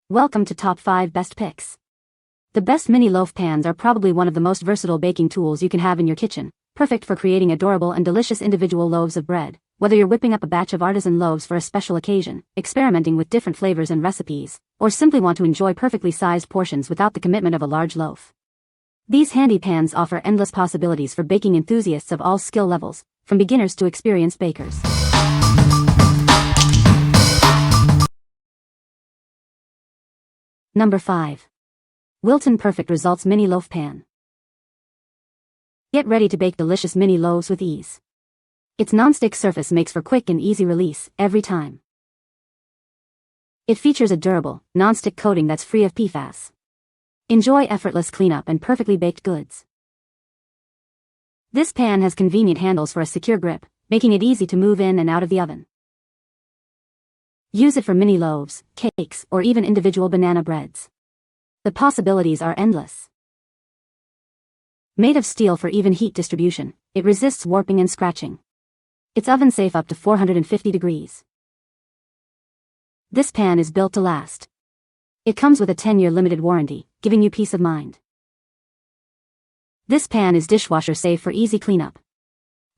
Welcome to Top 5 Best Picks. The best mini loaf pans are probably one of the most versatile baking tools you can have in your kitchen, perfect for creating adorable and delicious individual loaves of bread. Whether you're whipping up a batch of artisan loaves for a special occasion, experimenting with different flavors and recipes, or simply want to enjoy perfectly sized portions without the commitment of a large loaf. These handy pans offer endless possibilities for baking enthusiasts of all skill levels, from beginners to experienced bakers. Number 5. Wilton Perfect Results Mini Loaf Pan. Get ready to bake delicious mini loaves with ease. Its non-stick surface makes for quick and easy release every time. It features a durable, non-stick coating that's free of PFAS. Enjoy effortless cleanup and perfectly baked goods. This pan has convenient handles for a secure grip, making it easy to move in and out of the oven. Use it for mini loaves, cakes, or even individual banana breads. The possibilities are endless. Made of steel for even heat distribution, it resists warping and scratching. It's oven safe up to 450 degrees. This pan is built to last. It comes with a 10-year limited warranty, giving you peace of mind. This pan is dishwasher safe for easy cleanup.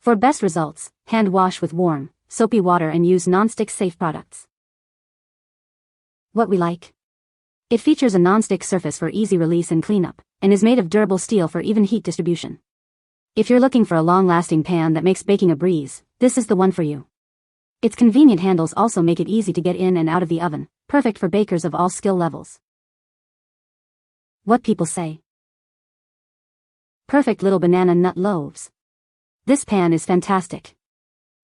For best results, hand wash with warm, soapy water and use non-stick safe products. What we like? It features a non-stick surface for easy release and cleanup, and is made of durable steel for even heat distribution. If you're looking for a long-lasting pan that makes baking a breeze, this is the one for you. Its convenient handles also make it easy to get in and out of the oven, perfect for bakers of all skill levels. What people say? Perfect little banana nut loaves. This pan is fantastic.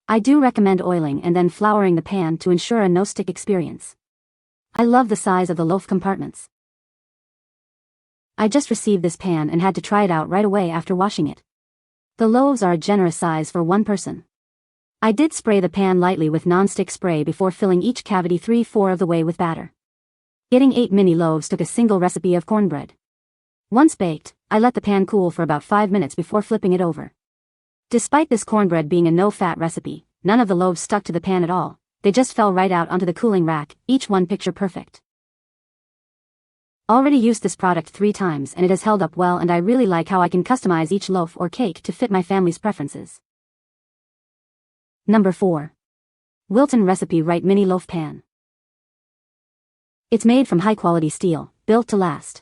I do recommend oiling and then flouring the pan to ensure a no-stick experience. I love the size of the loaf compartments. I just received this pan and had to try it out right away after washing it. The loaves are a generous size for one person. I did spray the pan lightly with non-stick spray before filling each cavity 3/4 of the way with batter. Getting 8 mini loaves took a single recipe of cornbread. Once baked, I let the pan cool for about 5 minutes before flipping it over. Despite this cornbread being a no-fat recipe, none of the loaves stuck to the pan at all. They just fell right out onto the cooling rack, each one picture perfect. Already used this product 3 times and it has held up well, and I really like how I can customize each loaf or cake to fit my family's preferences. Number 4. Wilton Recipe Right Mini Loaf Pan. It's made from high-quality steel, built to last.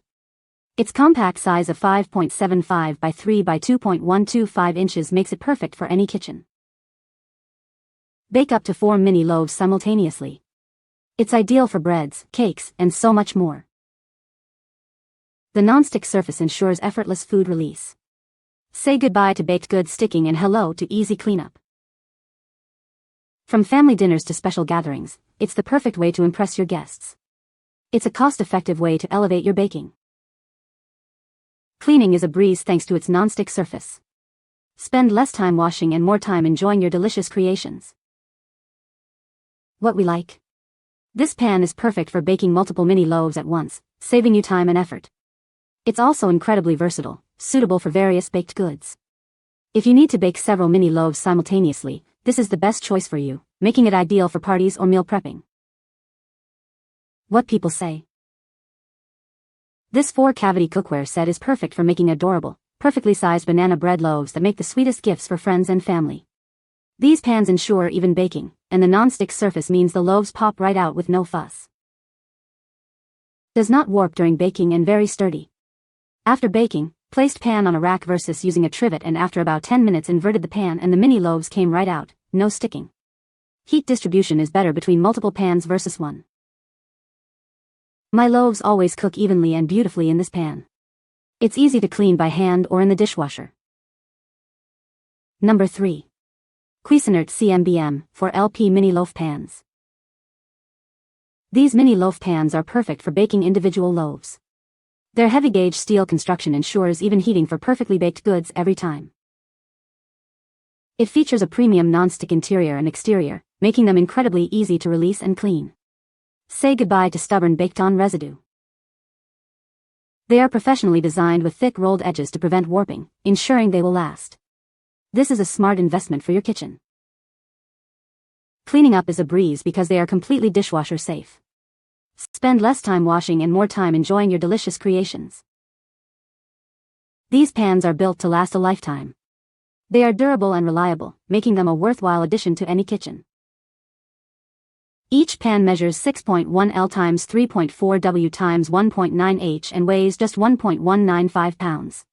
Its compact size of 5.75 by 3 by 2.125 inches makes it perfect for any kitchen. Bake up to 4 mini loaves simultaneously. It's ideal for breads, cakes, and so much more. The non-stick surface ensures effortless food release. Say goodbye to baked goods sticking and hello to easy cleanup. From family dinners to special gatherings, it's the perfect way to impress your guests. It's a cost-effective way to elevate your baking. Cleaning is a breeze thanks to its non-stick surface. Spend less time washing and more time enjoying your delicious creations. What we like? This pan is perfect for baking multiple mini loaves at once, saving you time and effort. It's also incredibly versatile, suitable for various baked goods. If you need to bake several mini loaves simultaneously, this is the best choice for you, making it ideal for parties or meal prepping. What people say? This 4-cavity cookware set is perfect for making adorable, perfectly sized banana bread loaves that make the sweetest gifts for friends and family. These pans ensure even baking, and the non-stick surface means the loaves pop right out with no fuss. Does not warp during baking and very sturdy. After baking, placed pan on a rack versus using a trivet, and after about 10 minutes inverted the pan and the mini loaves came right out, no sticking. Heat distribution is better between multiple pans versus one. My loaves always cook evenly and beautifully in this pan. It's easy to clean by hand or in the dishwasher. Number 3. Cuisinart CMBM 4LP Mini Loaf Pans. These mini loaf pans are perfect for baking individual loaves. Their heavy-gauge steel construction ensures even heating for perfectly baked goods every time. It features a premium non-stick interior and exterior, making them incredibly easy to release and clean. Say goodbye to stubborn baked-on residue. They are professionally designed with thick rolled edges to prevent warping, ensuring they will last. This is a smart investment for your kitchen. Cleaning up is a breeze because they are completely dishwasher safe. Spend less time washing and more time enjoying your delicious creations. These pans are built to last a lifetime. They are durable and reliable, making them a worthwhile addition to any kitchen. Each pan measures 6.1 L x 3.4 W x 1.9 H and weighs just 1.195 pounds.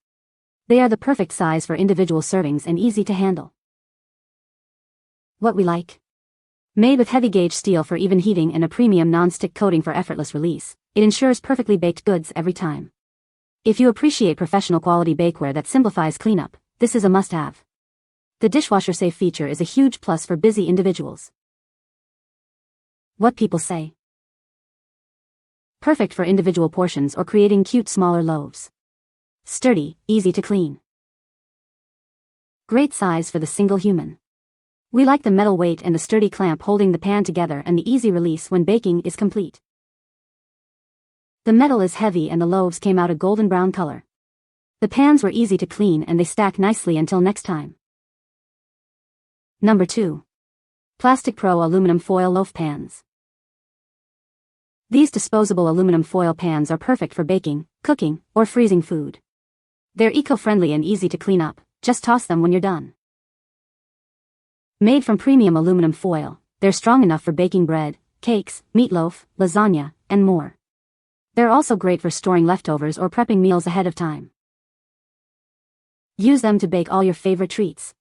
They are the perfect size for individual servings and easy to handle. What we like. Made with heavy-gauge steel for even heating and a premium non-stick coating for effortless release, it ensures perfectly baked goods every time. If you appreciate professional quality bakeware that simplifies cleanup, this is a must-have. The dishwasher-safe feature is a huge plus for busy individuals. What people say. Perfect for individual portions or creating cute smaller loaves. Sturdy, easy to clean. Great size for the single human. We like the metal weight and the sturdy clamp holding the pan together and the easy release when baking is complete. The metal is heavy and the loaves came out a golden brown color. The pans were easy to clean and they stack nicely until next time. Number 2. Plasticpro Aluminum Foil Loaf Pans. These disposable aluminum foil pans are perfect for baking, cooking, or freezing food. They're eco-friendly and easy to clean up, just toss them when you're done. Made from premium aluminum foil, they're strong enough for baking bread, cakes, meatloaf, lasagna, and more. They're also great for storing leftovers or prepping meals ahead of time. Use them to bake all your favorite treats.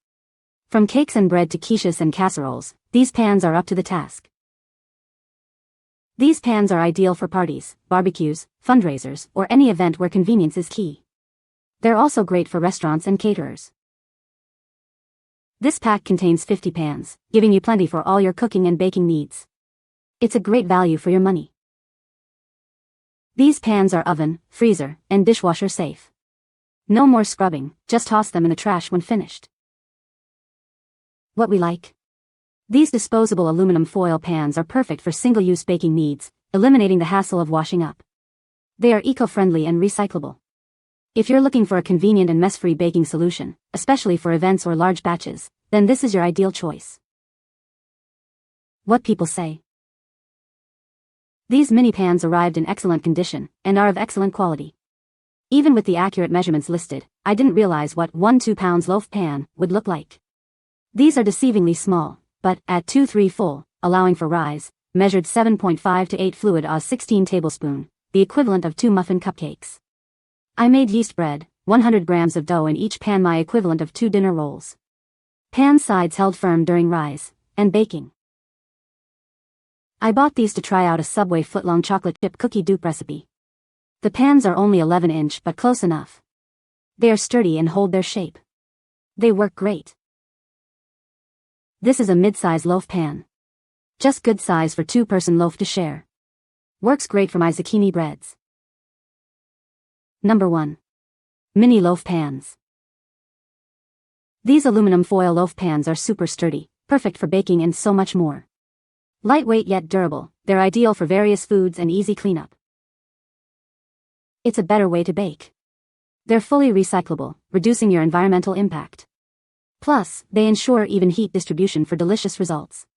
From cakes and bread to quiches and casseroles, these pans are up to the task. These pans are ideal for parties, barbecues, fundraisers, or any event where convenience is key. They're also great for restaurants and caterers. This pack contains 50 pans, giving you plenty for all your cooking and baking needs. It's a great value for your money. These pans are oven, freezer, and dishwasher safe. No more scrubbing, just toss them in the trash when finished. What we like. These disposable aluminum foil pans are perfect for single-use baking needs, eliminating the hassle of washing up. They are eco-friendly and recyclable. If you're looking for a convenient and mess-free baking solution, especially for events or large batches, then this is your ideal choice. What people say. These mini pans arrived in excellent condition and are of excellent quality. Even with the accurate measurements listed, I didn't realize what 1 2-pound loaf pan would look like. These are deceivingly small, but at 2-3 full, allowing for rise, measured 7.5 to 8 fluid as 16 tablespoon, the equivalent of 2 muffin cupcakes. I made yeast bread, 100 grams of dough in each pan, my equivalent of 2 dinner rolls. Pan sides held firm during rise and baking. I bought these to try out a Subway footlong chocolate chip cookie dupe recipe. The pans are only 11-inch but close enough. They are sturdy and hold their shape. They work great. This is a mid-size loaf pan. Just good size for 2-person loaf to share. Works great for my zucchini breads. Number 1. Mini Loaf Pans. These aluminum foil loaf pans are super sturdy, perfect for baking and so much more. Lightweight yet durable, they're ideal for various foods and easy cleanup. It's a better way to bake. They're fully recyclable, reducing your environmental impact. Plus, they ensure even heat distribution for delicious results.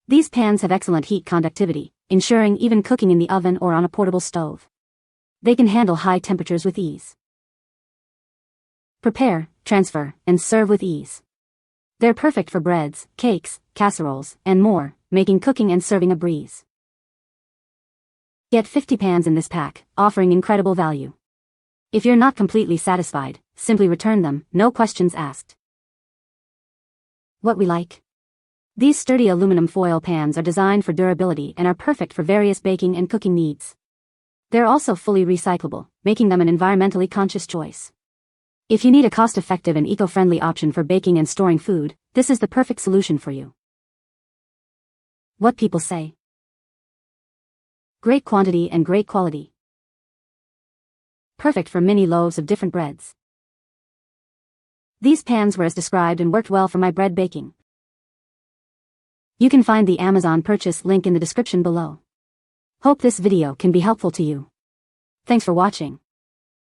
These pans have excellent heat conductivity, ensuring even cooking in the oven or on a portable stove. They can handle high temperatures with ease. Prepare, transfer, and serve with ease. They're perfect for breads, cakes, casseroles, and more, making cooking and serving a breeze. Get 50 pans in this pack, offering incredible value. If you're not completely satisfied, simply return them, no questions asked. What we like. These sturdy aluminum foil pans are designed for durability and are perfect for various baking and cooking needs. They're also fully recyclable, making them an environmentally conscious choice. If you need a cost-effective and eco-friendly option for baking and storing food, this is the perfect solution for you. What people say. Great quantity and great quality. Perfect for mini loaves of different breads. These pans were as described and worked well for my bread baking. You can find the Amazon purchase link in the description below. Hope this video can be helpful to you. Thanks for watching.